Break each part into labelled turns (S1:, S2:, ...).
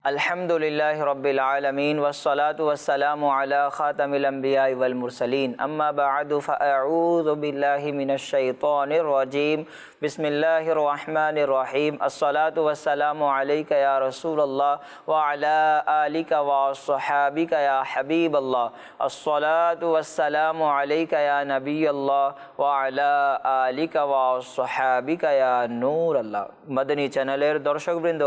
S1: अल्हम्दुलिल्लाहि रब्बिल आलमीन वस्सलातु वस्सलामु अला खातामिल अंबिया वल मुरसलीन अम्मा बअदु फअऊज़ु बिल्लाहि मिनश शैतानिर रजीम बिस्मिल्लाहिर रहमानिर रहीम अस्सलातु वस्सलामु अलैका या रसूलल्लाह व अला आलिका व अस्हाबिका या हबीबल्लाह अस्सलातु वस्सलामु अलैका या नबियल्लाह व अला आलिका व अस्हाबिका या नूरल्लाह। मदनी चैनलेर दर्शकबृंद,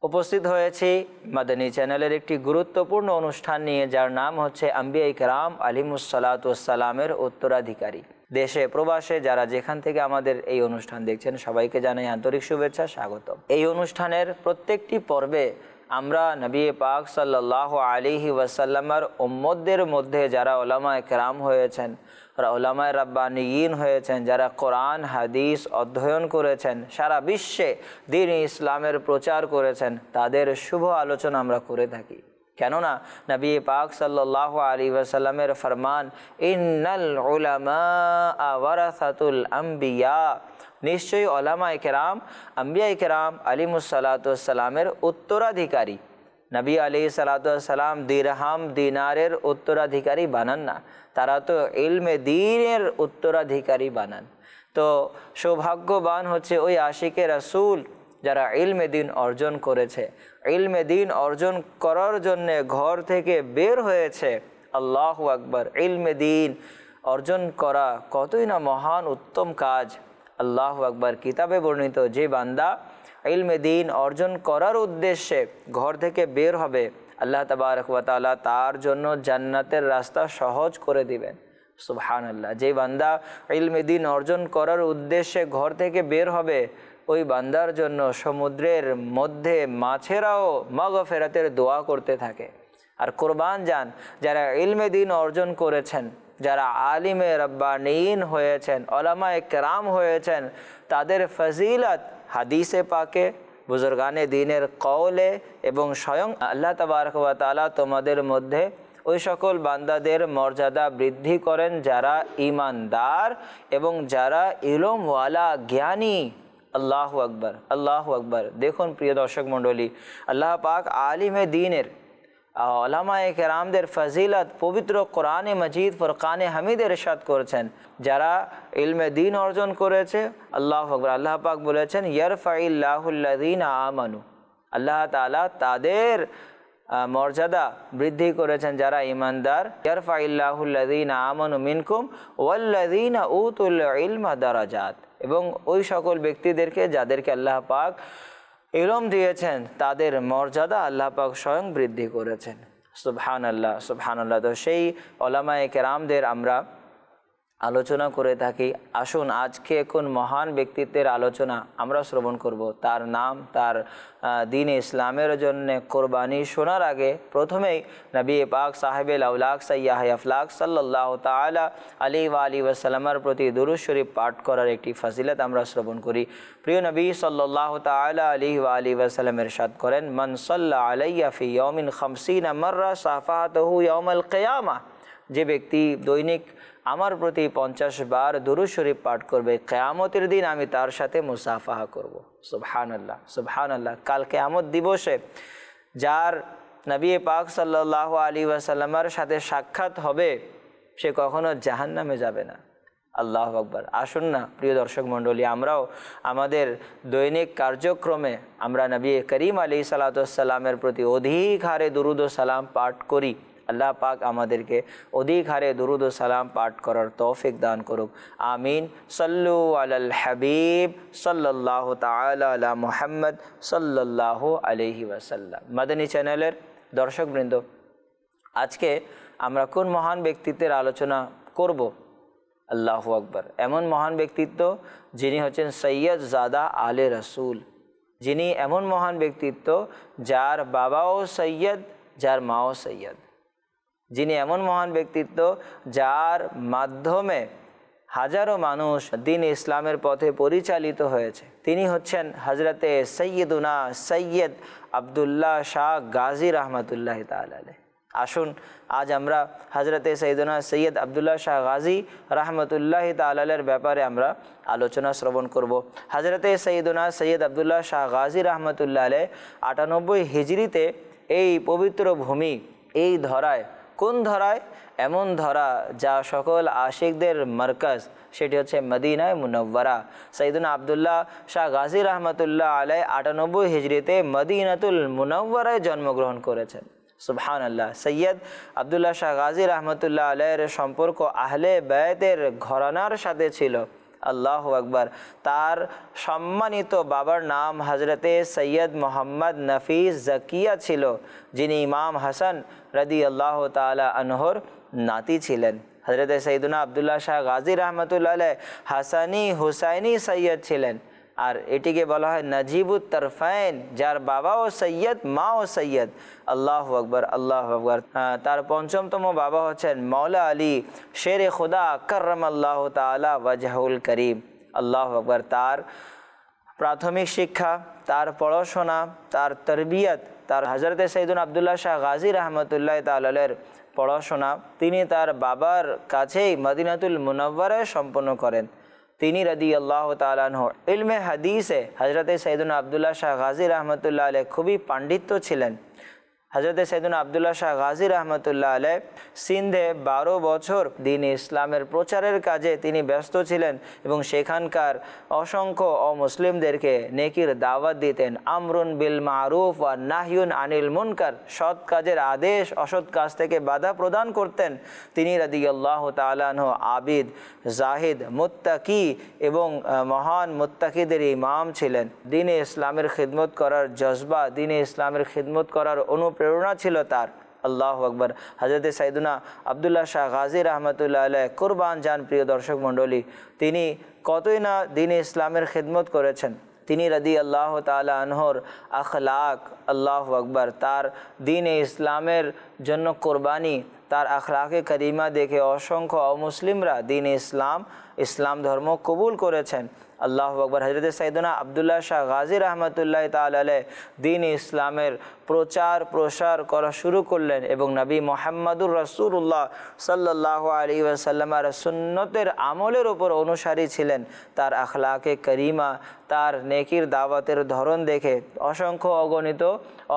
S1: उपस्थित হয়েছি মাদানী চ্যানেলের একটি গুরুত্বপূর্ণ অনুষ্ঠান নিয়ে, যার নাম হচ্ছে আম্বিয়া ইকরাম আলিমুসসালাতু ওয়াসসালামের উত্তরাধিকারী। দেশে প্রবাসে যারা যেখান থেকে আমাদের এই অনুষ্ঠান দেখছেন, সবাইকে জানাই আন্তরিক শুভেচ্ছা, স্বাগত। এই অনুষ্ঠানের প্রত্যেকটি পর্বে আমরা নবী পাক সাল্লাল্লাহু আলাইহি ওয়াসাল্লামের উম্মতদের মধ্যে যারা উলামায়ে কেরাম হয়েছেন, উলামায়ে রাব্বানিয়িন হয়েছেন, যারা কোরআন হাদিস অধ্যয়ন করেছেন, সারা বিশ্বে দ্বীন ইসলামের প্রচার করেছেন, তাদের শুভ আলোচনা আমরা করে থাকি। কেননা নবী পাক সাল্লাল্লাহু আলাইহি ওয়াসাল্লামের ফরমান, ইন্নাল উলামা ওয়ারাসাতুল আম্বিয়া, নিশ্চয়ই উলামায়ে কেরাম আম্বিয়ায়ে কেরাম আলিমুসসালাতু ওয়াসসালামের উত্তরাধিকারী। নবী আলাইহিসসালাতু ওয়াসসালাম দিরহাম দিনারের উত্তরাধিকারী বানান না, তারা তো ইলমে দ্বীনের উত্তরাধিকারী বানান। তো সৌভাগ্যবান হচ্ছে ওই আশিকে রাসূল যারা ইলমে দ্বীন অর্জন করেছে, ইলমে দ্বীন অর্জন করার জন্য ঘর থেকে বের হয়েছে। আল্লাহু আকবার! ইলমে দ্বীন অর্জন করা কতই না মহান উত্তম কাজ। আল্লাহু আকবার! কিতাবে বর্ণিত, যে বান্দা ইলমে দ্বীন অর্জন করার উদ্দেশ্যে ঘর থেকে বের হবে, আল্লাহ তাবারক ওয়া তাআলা তার জন্য জান্নাতের রাস্তা সহজ করে দিবেন। সুবহানাল্লাহ! যে বান্দা ইলমে দ্বীন অর্জন করার উদ্দেশ্যে ঘর থেকে বের হবে, ওই বান্দার জন্য সমুদ্রের মধ্যে মাছেরাও মাগফিরাতের দোয়া করতে থাকে। আর কুরবান যান যারা ইলমে দ্বীন অর্জন করেছেন, যারা আলিমে রাব্বানিয়িন হয়েছেন, উলামায়ে কেরাম হয়েছেন, তাদের ফজিলত হাদিসে পাকে, বুজুর্গানে দ্বীনের কওলে এবং স্বয়ং আল্লাহ তাবারক ওয়া তাআলা তোমাদের মধ্যে ওই সকল বান্দাদের মর্যাদা বৃদ্ধি করেন যারা ঈমানদার এবং যারা ইলমওয়ালা জ্ঞানী। আল্লাহু আকবার! আল্লাহু আকবার! দেখুন প্রিয় দর্শক মণ্ডলী, আল্লাহ পাক আলিমে দ্বীনের উলামায়ে কেরামদের ফজিলত পবিত্র কোরআনে মজিদ ফুরকানে হামিদে ইরশাদ করেছেন। যারা ইলমে দ্বীন অর্জন করেছে, আল্লাহু আকবার, আল্লাহ পাক বলেছেন, ইয়ারফাইল্লাহুল্লাযীনা আমানু, আল্লাহ তাআলা তাদের মর্যাদা বৃদ্ধি করেছেন যারা ঈমানদার। ইয়ারফাইল্লাহুল্লাযীনা আমানু মিনকুম ওয়াল্লাযীনা উতুল ইলমা দারাজাত, এবং ওই সকল ব্যক্তিদেরকে যাদেরকে আল্লাহ পাক ইলম দিয়েছেন, তাদের মর্যাদা আল্লাহ পাক স্বয়ং বৃদ্ধি করেছেন। সুবহানাল্লাহ, সুবহানাল্লাহ! তো সেই উলামায়ে কেরামদের আমরা আলোচনা করে থাকি। আসুন আজকে কোন মহান ব্যক্তিত্বের আলোচনা আমরা শ্রবণ করব, তার নাম, তার দ্বীন ইসলামের জন্য কোরবানি শোনার আগে প্রথমেই নবী পাক সাহেবে আউলাক সাইয়্যিদ আফলাক সাল্লাল্লাহু তাআলা আলাইহি ওয়া আলিহি ওয়াসাল্লামের প্রতি দুরূদ শরীফ পাঠ করার একটি ফজিলত আমরা শ্রবণ করি। প্রিয় নবী সাল্লাল্লাহু তাআলা আলাইহি ওয়া আলিহি ওয়াসাল্লাম ইরশাদ করেন, মান সাল্লা আলাইয়া ফি ইয়াউমিন 50 মাররা সাফাহাতুহু ইয়াউমাল কিয়ামা, যে ব্যক্তি দৈনিক আমার প্রতি 50 বার দুরূদ শরীফ পাঠ করবে, কিয়ামতের দিন আমি তার সাথে মুসাফাহা করব। সুবহানাল্লাহ, সুবহানাল্লাহ! কাল কিয়ামত দিবসে যার নবী পাক সাল্লাল্লাহু আলাইহি ওয়াসাল্লামের সাথে সাক্ষাৎ হবে, সে কখনো জাহান্নামে যাবে না। আল্লাহু আকবার! আসুন না প্রিয় দর্শক মণ্ডলী, আমরাও আমাদের দৈনিক কার্যক্রমে আমরা নবী করিম আলাইহিস সালাতু ওয়াস সালামের প্রতি অধিক হারে দুরূদ ও সালাম পাঠ করি। আল্লাহ পাক আমাদেরকে অধিক হারে দুরূদ ও সালাম পাঠ করার তৌফিক দান করুক। আমিন। সাল্লু আলাল হাবিব সাল্লাল্লাহু তাআলা আলা মুহাম্মদ সাল্লাল্লাহু আলাইহি ওয়াসাল্লাম। মাদানী চ্যানেলের দর্শকবৃন্দ, আজকে আমরা কোন মহান ব্যক্তিত্বের আলোচনা করব? আল্লাহু আকবার! এমন মহান ব্যক্তিত্ব যিনি হচ্ছেন সৈয়দ জাদা আলে রাসূল, যিনি এমন মহান ব্যক্তিত্ব যার বাবাও সৈয়দ, যার মাও সৈয়দ, যিনি এমন মহান ব্যক্তিত্ব যার মাধ্যমে হাজারো মানুষ দ্বীন ইসলামের পথে পরিচালিত হয়েছে। তিনি হচ্ছেন হজরতে সৈয়দুনা সৈয়দ আব্দুল্লাহ শাহ গাজী রহমতুল্লাহ তাআলা আলাইহি। আসুন আজ আমরা হজরতে সৈয়দনা সৈয়দ আবদুল্লাহ শাহ গাজী রহমতুল্লাহ তাআলার ব্যাপারে আমরা আলোচনা শ্রবণ করব। হজরতে সৈয়দনা সৈয়দ আবদুল্লাহ শাহ গাজী রহমতুল্লাহ আলাইহ 98 হিজরিতে এই পবিত্র ভূমি, এই ধরায়, কোন ধরায়? এমন ধরা যা সকল আশিকদের মার্কাজ, সেটি হচ্ছে মদিনায় মুনব্বরা। সৈয়দনা আবদুল্লাহ শাহ গাজী রহমতুল্লাহ আলাইহ 98 হিজরিতে মদিনাতুল মুনব্বরায় জন্মগ্রহণ করেছেন। সুবহানাল্লাহ। সৈয়দ আবদুল্লাহ শাহ গাজী রহমতুল্লাহ আলাইহির সম্পর্ক আহলে বায়তের ঘরানার সাথে ছিল। আল্লাহু আকবার। তার সম্মানিত বাবার নাম হজরতে সৈয়দ মোহাম্মদ নফিস জাকিয়া ছিল, যিনি ইমাম হাসান রাদিয়াল্লাহু তাআলা আনহুর নাতি ছিলেন। হজরতে সৈয়দনা আবদুল্লাহ শাহ গাজী রহমতুল্লাহ আলাইহ হাসানি হুসাইনি সৈয়দ ছিলেন। আর এটিকে বলা হয় নাজিবুত তরফাইন, যার বাবাও সৈয়দ, মাও সৈয়দ। আল্লাহু আকবার, আল্লাহু আকবার। তার পঞ্চমতম বাবা হচ্ছেন মৌলা আলী শেরে খুদা কররামাল্লাহু তাআলা ওয়াজহুল করিম। আল্লাহু আকবার। তার প্রাথমিক শিক্ষা, তার পড়াশোনা, তার তরবিয়ত, তার হজরতে সৈয়দনা আবদুল্লাহ শাহ গাজী রহমতুল্লাহ তাআলার পড়াশোনা তিনি তার বাবার কাছেই মদিনাতুল মুনব্বরায় সম্পন্ন করেন। তিনি রাদিয়াল্লাহু তাআলা আনহু ইলমে হাদিসে হজরতে সৈয়দনা আবদুল্লাহ শাহ গাজী রহমতুল্লাহ আলাইহ খুবই পাণ্ডিত্য ছিলেন। হজরতে সৈয়দনা আবদুল্লাহ শাহ গাজী রহমতুল্লাহ আলাইহ সিন্ধে 12 বছর দ্বীন ইসলামের প্রচারের কাজে তিনি ব্যস্ত ছিলেন এবং সেখানকার অসংখ্য অমুসলিমদেরকে নেকির দাওয়াত দিতেন। আমরুন বিল মারুফ ওয়া নাহয়ুন আনিল মুনকার, সৎ কাজের আদেশ, অসৎ কাজ থেকে বাধা প্রদান করতেন। তিনি রাদিয়াল্লাহু তাআলা আনহু আবিদ, জাহিদ, মুত্তাকি এবং মহান মুত্তাকিদের ইমাম ছিলেন। দ্বীনে ইসলামের খিদমত করার জজবা, দ্বীনে ইসলামের খিদমত করার অনুপ্রেরণা ছিল তার। আল্লাহু আকবার। হযরতে সাইয়েদনা আবদুল্লাহ শাহ গাজী রহমতুল্লাহ আলাইহ কুরবান যান। প্রিয় দর্শক মণ্ডলী, তিনি কতই না দ্বীনে ইসলামের খিদমত করেছেন। তিনি রাদিয়াল্লাহু তাআলা আনহুর আখলাক, আল্লাহু আকবার, তার দ্বীনে ইসলামের জন্য কোরবানি, তার আখলাকে করিমা দেখে অসংখ্য অমুসলিমরা দ্বীনে ইসলাম ধর্ম কবুল করেছেন। আল্লাহু আকবার। হযরত সাইয়েদনা আবদুল্লাহ শাহ গাজী রহমতুল্লাহ তাআলা আলাইহ দ্বীন ইসলামের প্রচার প্রসার করা শুরু করলেন এবং নবী মুহাম্মদুর রাসূলুল্লাহ সাল্লাল্লাহু আলাইহি ওয়াসাল্লামের সুন্নতের আমলের উপর অনুসারী ছিলেন। তার আখলাকে করিমা, তার নেকির দাওয়াতের ধরন দেখে অসংখ্য অগণিত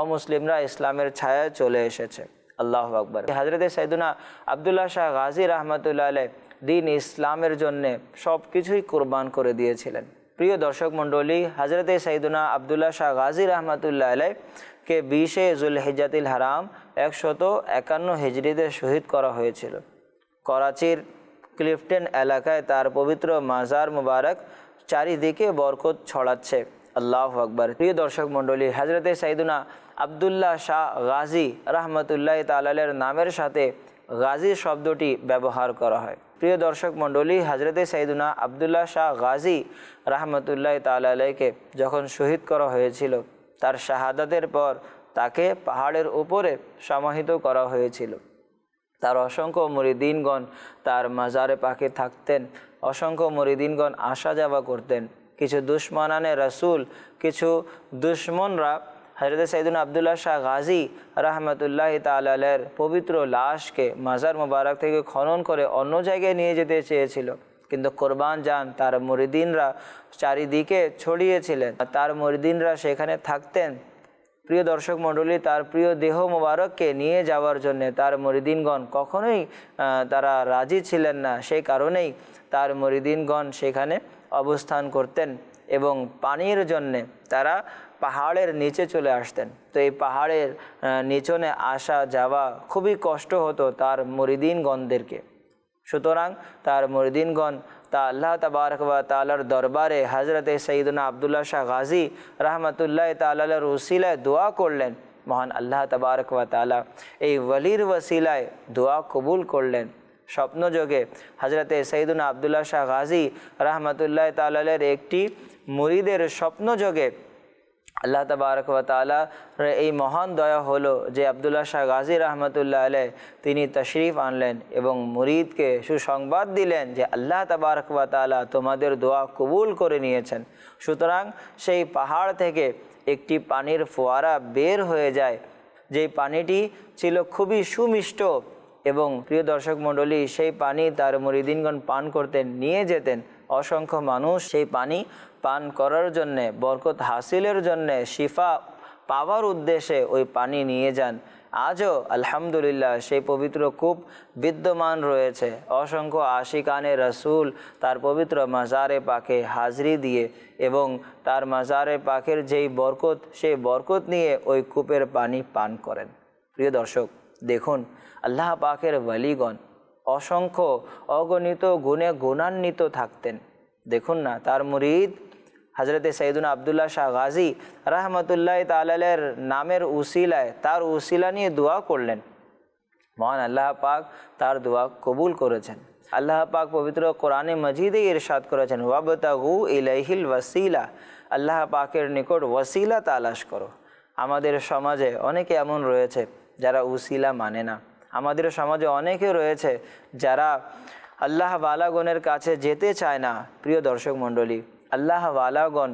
S1: অমুসলিমরা ইসলামের ছায়ায় চলে এসেছে। আল্লাহু আকবার। হযরত সাইয়েদনা আবদুল্লাহ শাহ গাজী রহমতুল্লাহ আলাইহ দ্বীন ইসলামের জন্যে সব কিছুই কোরবান করে দিয়েছিলেন। প্রিয় দর্শক মণ্ডলী, হজরতে সাইয়েদনা আবদুল্লাহ শাহ গাজী রহমতুল্লাহ আলাইহকে 20 যুলহিজ্জাতুল হারাম 151 হিজরিতে শহীদ করা হয়েছিল। করাচির ক্লিফটন এলাকায় তার পবিত্র মাজার মুবারক চারিদিকে বরকত ছড়াচ্ছে। আল্লাহু আকবার। প্রিয় দর্শক মণ্ডলী, হজরতে সাইয়েদনা আবদুল্লাহ শাহ গাজী রহমতুল্লাহ তাআলার নামের সাথে গাজী শব্দটি ব্যবহার করা হয়। প্রিয় দর্শক মণ্ডলী, হজরতে সাইয়েদনা আবদুল্লাহ শাহ গাজী রহমতুল্লাহ তাআলা আলাইহকে যখন শহীদ করা হয়েছিল, তার শাহাদাতের পর তাকে পাহাড়ের উপরে সমাহিত করা হয়েছিল। তার অসংখ্য মুরিদিনগণ তার মাজারে পাকে থাকতেন। অসংখ্য মুরিদিনগণ আসা যাওয়া করতেন। কিছু দুশ্মনানে রাসূল, কিছু দুশ্মনরা হযরত সাইয়েদনা আবদুল্লাহ শাহ গাজী রহমতুল্লাহ তাআলা আলাইহির পবিত্র লাশকে মাজার মুবারক থেকে খনন করে অন্য জায়গায় নিয়ে যেতে চেয়েছিল, কিন্তু কোরবান যান তার মুরিদিনরা চারিদিকে ছড়িয়েছিলেন। তার মুরিদিনরা সেখানে থাকতেন। প্রিয় দর্শক মণ্ডলী, তার প্রিয় দেহ মুবারককে নিয়ে যাওয়ার জন্য তার মুরিদিনগণ কখনোই তারা রাজি ছিলেন না। সেই কারণেই তার মুরিদিনগণ সেখানে অবস্থান করতেন এবং পানির জন্যে তারা পাহাড়ের নিচে চলে আসতেন। তো এই পাহাড়ের নিচনে আসা যাওয়া খুবই কষ্ট হতো তার মুরিদিনগণদেরকে। সুতরাং তার মুরিদিনগণ তা আল্লাহ তাবারক ওয়া তাআলার দরবারে হযরতে সাইয়েদনা আবদুল্লাহ শাহ গাজী রহমতুল্লাহ তাআলার ওসিলায় দোয়া করলেন। মহান আল্লাহ তাবারক ওয়া তাআলা এই ওয়ালির ওসিলায় দোয়া কবুল করলেন। স্বপ্নযোগে হযরতে সাইয়েদনা আবদুল্লাহ শাহ গাজী রহমতুল্লাহ তাআলার একটি মুরিদের স্বপ্নযোগে আল্লাহ তাবারক ওয়া তাআলা এই মহান দয়া হলো যে আবদুল্লাহ শাহ গাজী রহমতুল্লাহ আলাইহ তিনি তশরিফ আনলেন এবং মুরিদকে সুসংবাদ দিলেন যে আল্লাহ তাবারক ওয়া তাআলা তোমাদের দোয়া কবুল করে নিয়েছেন। সুতরাং সেই পাহাড় থেকে একটি পানির ফোয়ারা বের হয়ে যায়। যেই পানিটি ছিল খুবই সুমিষ্ট এবং প্রিয় দর্শক মণ্ডলী, সেই পানি তার মুরিদিনগণ পান করতে নিয়ে যেতেন। অসংখ্য মানুষ সেই পানি পান করার জন্যে, বরকত হাসিলের জন্যে, শিফা পাওয়ার উদ্দেশ্যে ওই পানি নিয়ে যান। আজও আলহামদুলিল্লাহ সেই পবিত্র কূপ বিদ্যমান রয়েছে। অসংখ্য আশিকানে রসুল তার পবিত্র মাজারে পাকে হাজরি দিয়ে এবং তার মাজারে পাকের যেই বরকত, সেই বরকত নিয়ে ওই কূপের পানি পান করেন। প্রিয় দর্শক, দেখুন আল্লাহ পাকের ওয়ালিগণ অসংখ্য অগণিত গুণে গুণান্বিত থাকতেন। দেখুন না, তার মুরিদ হজরতে সৈয়দুনা আবদুল্লাহ শাহ গাজী রহমতুল্লাহ তাআলার নামের উসিলায়, তার উসিলা নিয়ে দোয়া করলেন। মহান আল্লাহ পাক তার দোয়া কবুল করেছেন। আল্লাহ পাক পবিত্র কোরআনে মজিদে ইরশাদ করেছেন, ওয়াবতাগু ইলাইহিল ওয়াসিলা, আল্লাহ পাকের নিকট ওয়াসিলা তালাশ করো। আমাদের সমাজে অনেকে এমন রয়েছে যারা উসিলা মানে না। আমাদের সমাজে অনেকে রয়েছে যারা আল্লাহ ওয়ালাগণের কাছে যেতে চায় না। প্রিয় দর্শক মণ্ডলী, আল্লাহ ওয়ালাগণ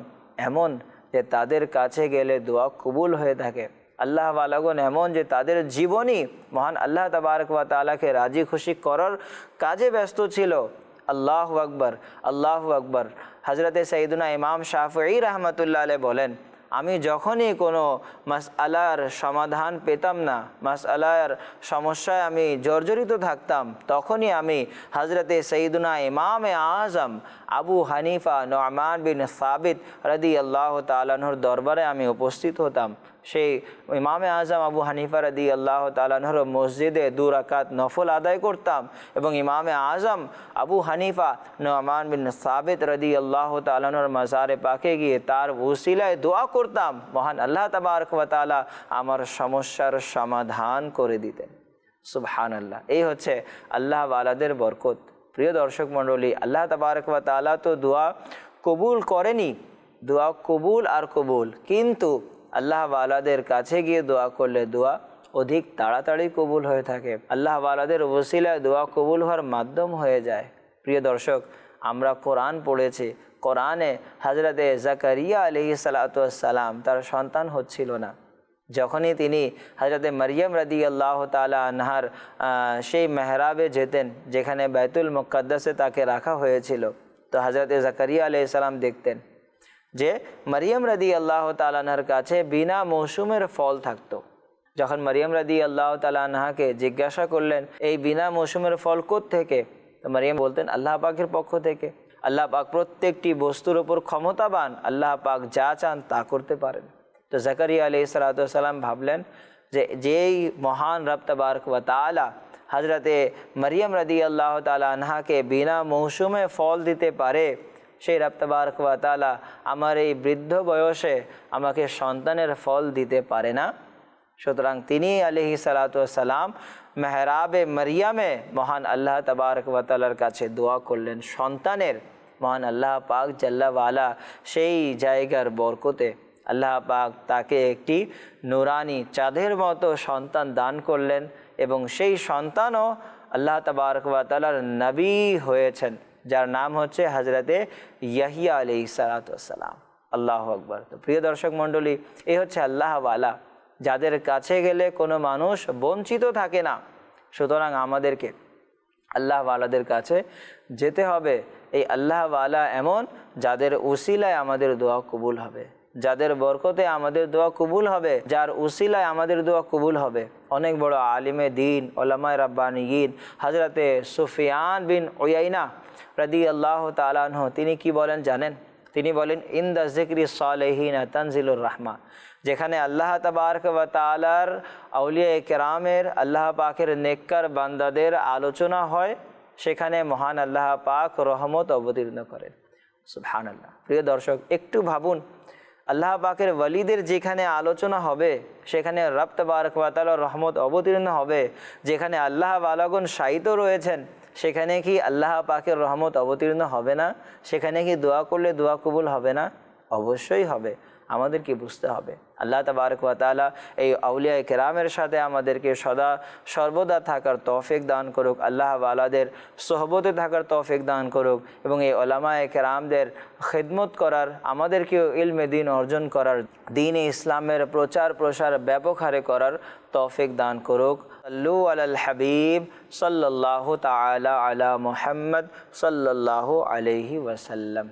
S1: এমন যে তাদের কাছে গেলে দোয়া কবুল হয়ে থাকে। আল্লাহ ওয়ালাগণ এমন যে তাদের জীবনই মহান আল্লাহ তাবারক ওয়া তাআলাকে রাজি খুশি করার কাজে ব্যস্ত ছিল। আল্লাহু আকবার, আল্লাহু আকবার। হজরতে সৈয়দুনা ইমাম শাফিঈ রহমতুল্লাহ আলাইহি বলেন, আমি যখনই কোনো মাসআলার সমাধান পেতাম না, মাসআলার সমস্যায় আমি জর্জরিত থাকতাম, তখনই আমি হজরতে সৈয়দুনা ইমামে আজম আবু হানিফা নু'মান বিন সাবিত রাদিয়াল্লাহু তাআলা আনহুর দরবারে আমি উপস্থিত হতাম। সেই ইমামে আজম আবু হানিফা রাদিয়াল্লাহু তাআলা আনহুর মসজিদে 2 রাকাত নফল আদায় করতাম এবং ইমামে আজম আবু হানিফা নু'মান বিন সাবিত রাদিয়াল্লাহু তাআলা আনহুর মাজারে পাকে গিয়ে তার ওসিলায় দোয়া করতাম, মহান আল্লাহ তাবারক ওয়া তাআলা আমার সমস্যার সমাধান করে দিতেন। সুবহানাল্লাহ। এই হচ্ছে আল্লাহ ওয়ালাদের বরকত। প্রিয় দর্শক মণ্ডলী, আল্লাহ তাবারক ওয়া তাআলা তো দোয়া কবুল করেনি, দোয়া কবুল আর কবুল, কিন্তু আল্লাহ ওয়ালাদের কাছে গিয়ে দোয়া করলে দোয়া অধিক তাড়াতাড়ি কবুল হয়ে থাকে। আল্লাহ ওয়ালাদের ওসিলায় দোয়া কবুল হওয়ার মাধ্যম হয়ে যায়। প্রিয় দর্শক, আমরা কোরআন পড়েছি, কোরআনে হজরতে জাকারিয়া আলাইহিস সালাতু ওয়াস সালাম তার সন্তান হচ্ছিল না। যখনই তিনি হজরতে মারিয়াম রাদিয়াল্লাহু তাআলা আনহার সেই মেহরাবে যেতেন যেখানে বাইতুল মুকাদ্দাসে তাকে রাখা হয়েছিল, তো হজরতে জাকারিয়া আলাইহিস সালাম দেখতেন যে মারিয়াম রাদিয়াল্লাহু তাআলা আনহার কাছে বিনা মৌসুমের ফল থাকতো। যখন মারিয়াম রাদিয়াল্লাহু তাআলা আনহাকে জিজ্ঞাসা করলেন এই বিনা মৌসুমের ফল কোত্থেকে, তো মারিয়াম বলতেন আল্লাহ পাকের পক্ষ থেকে। আল্লাহ পাক প্রত্যেকটি বস্তুর উপর ক্ষমতাবান, আল্লাহ পাক যা চান তা করতে পারেন। তো জাকারিয়া আলাইহিস সালাতু ওয়াস সালাম ভাবলেন যে যেই মহান রব তাবারক ওয়া তাআলা হজরতে মারিয়াম রাদিয়াল্লাহু তাআলা আনহাকে বিনা মৌসুমে ফল দিতে পারে, সেই রব তাবারক ওয়া তাআলা আমার এই বৃদ্ধ বয়সে আমাকে সন্তানের ফল দিতে পারে না। সুতরাং তিনি আলাইহিস সালাতু ওয়াস সালাম মেহরাবে মারিয়ামে মহান আল্লাহ তাবারক ওয়া তাআলার কাছে দোয়া করলেন সন্তানের। মহান আল্লাহ পাক জাল্লা ওয়ালা সেই জায়গার বরকতে আল্লাহ পাক তাকে একটি নুরানি চাঁদের মতো সন্তান দান করলেন এবং সেই সন্তানও আল্লাহ তাবারক ওয়া তাআলার নবী হয়েছেন, যার নাম হচ্ছে হজরতে ইয়াহিয়া আলাইহিস সালাতু ওয়াস সালাম। আল্লাহু আকবার। তো প্রিয় দর্শক মণ্ডলী, এই হচ্ছে আল্লাহ ওয়ালা, যাদের কাছে গেলে কোনো মানুষ বঞ্চিত থাকে না। সুতরাং আমাদেরকে আল্লাহ ওয়ালাদের কাছে যেতে হবে। এই আল্লাহ ওয়ালা এমন যাদের উসিলায় আমাদের দোয়া কবুল হবে, যাদের বরকতে আমাদের দোয়া কবুল হবে, যার উসিলায় আমাদের দোয়া কবুল হবে। অনেক বড় আলিমে দিন ওলামায়ে রাব্বানিয়িন হজরতে সুফিয়ান বিন উয়াইনা রাদিয়াল্লাহু তাআলা আনহু তিনি কি বলেন জানেন? তিনি বলেন ইনদা যিকরি সালেহিনা তানজিলুর রাহমা, যেখানে আল্লাহ তাবারক ওয়া তাআলার আউলিয়া কেরামের আল্লাহ পাকের নেককার বান্দাদের আলোচনা হয়, সেখানে মহান আল্লাহ পাক রহমত অবতীর্ণ করেন। সুবহানাল্লাহ। প্রিয় দর্শক, একটু ভাবুন, আল্লাহ পাকের ওয়ালিদের যেখানে আলোচনা হবে সেখানে রব তাবারক ওয়া তাআলার রহমত অবতীর্ণ হবে, যেখানে আল্লাহ ওয়ালাগণ শায়িত রয়েছেন সেখানে কি আল্লাহ পাকের রহমত অবতীর্ণ হবে না? সেখানে কি দোয়া করলে দোয়া কবুল হবে না? অবশ্যই হবে। আমাদেরকে বুঝতে হবে। আল্লাহ তাবারক ওয়া তাআলা এই আউলিয়া কেরামের সাথে আমাদেরকে সদা সর্বদা থাকার তৌফিক দান করুক, আল্লাহ ওয়ালাদের সোহবতে থাকার তৌফিক দান করুক এবং এই উলামায়ে কেরামদের খিদমত করার, আমাদেরকেও ইলমে দ্বীন অর্জন করার, দ্বীন ইসলামের প্রচার প্রসার ব্যাপক হারে করার তৌফিক দান করুক। সাল্লু আলাল হাবিব সাল্লাল্লাহু তাআলা আলা মুহাম্মদ সাল্লাল্লাহু আলাইহি ওয়াসাল্লাম।